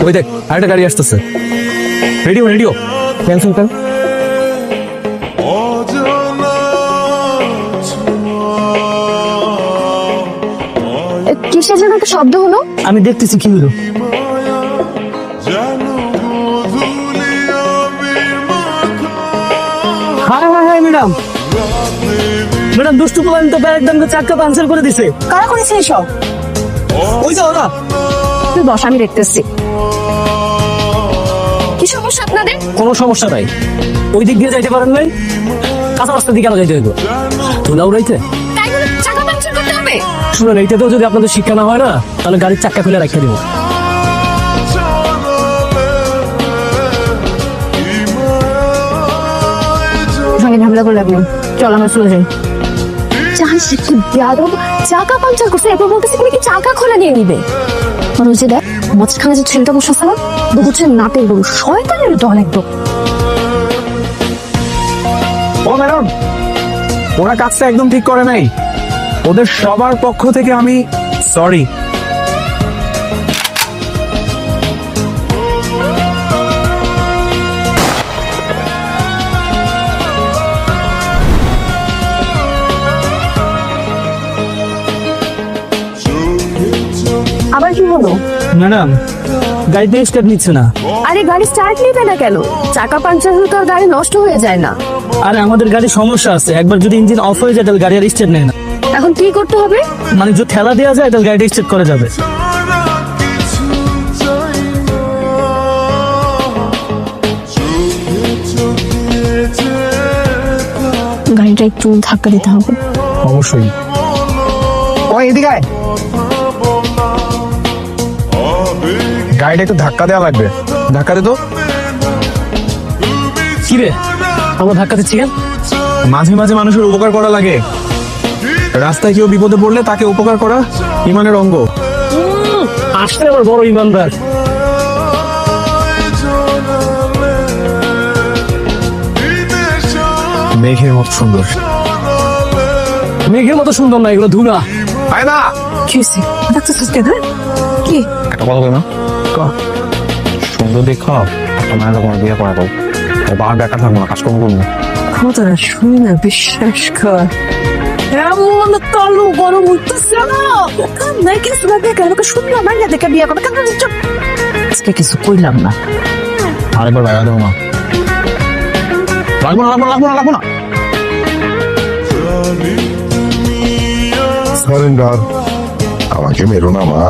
ওই দেখ আরেকটা গাড়ি আসতেছে। রেডিও রেডিও ক্যান্সেল কর। কিসের যেন একটা শব্দ হলো। আমি দেখতেছি কি হলো। High high high madam, madam দুষ্টু পোলান তো একদম চাক্কা পাঞ্চার করে দিছে। কারা করেছে এসব? ওই যে ওরা। তুই বস, আমি দেখতেছি। কি সমস্যা আপনাদের? কোনো সমস্যা নাই, ওই দিক দিয়ে যাইতে পারেন নাই, কাঁচা রাস্তা দিয়ে কেন যাইতে হইব? তোলা উড়াইতে তাই বলে চাকা পাঞ্চার করতে হবে? শুনুন, এইটাতেও যদি আপনাদের শিক্ষা না হয় না, তাহলে গাড়ির চাক্কা খুলে রাখতে দিব। সঙ্গে ঝামেলা করে লাগলো, চল আমরা চলে যাই। চাকা পাঞ্চার করছে, এরপর বলতেছে তুমি কি চাকা খোলা নিয়ে নিবে? আর ওই যে দেখ মাঝখানে যে ছেলেটা বসে আছে না, হচ্ছে নাটের গরু, শয়তানের দল একদম। ও ম্যাডাম, ওরা কাজটা একদম ঠিক করে নাই। ওদের সবার পক্ষ থেকে আমি সরি। আবার কি হলো? ম্যাডাম গাড়িতে স্টার্ট নিচ্ছে না। আরে গাড়ি স্টার্ট নিবে না কেন? চাকা পাঞ্চার হলে তো আর গাড়ি নষ্ট হয়ে যায় না। আরে আমাদের গাড়ির সমস্যা আছে, একবার যদি ইঞ্জিন অফ হয়ে যায় তাহলে গাড়ি আর স্টার্ট নেয় না। এখন কি করতে হবে? মানে যদি ঠেলা দেওয়া যায় তাহলে গাড়িটা স্টার্ট করা যাবে। গাড়িটা একটু ধাক্কা দিতে হবে। অবশ্যই। ওই এদিকে আয়। গাড়িটা একটু ধাক্কা দেওয়া লাগবে। ধাক্কা দে তো। কি রে, আমরা ধাক্কা দিচ্ছি কেন? মাঝে মাঝে মানুষের উপকার করা লাগে। রাস্তায় কেউ বিপদে পড়লে তাকে উপকার করা ইমানের অঙ্গ। আসলে আমার বড় ইমানদার। মেঘের মতো সুন্দর। মেঘের মতো সুন্দর না, এগুলো ধুলা। আয় না। কি হয়েছে? ডাক্তার কেন? কি? একটা কথা বল না। সুন্দর দেখো একটা মায়ের তোমার বিয়ে করা যাও। বাবার বেকার থাকবো না, কাজকর্ম করবো। কথাটা শুনি না, বিশ্বাস কর। এমন তলু গরম উঠতেছে না, নাই কিছু লাগে কেন? শুনলাম না দেখে বিয়ে করবে কেন? আজকে কিছু কইলাম না। আরেকবার বাইরে দেবো না। লাগবো না, লাগবো না, লাগবো না, লাগবো না। সারেন্ডার, আমাকে মেরো না মা।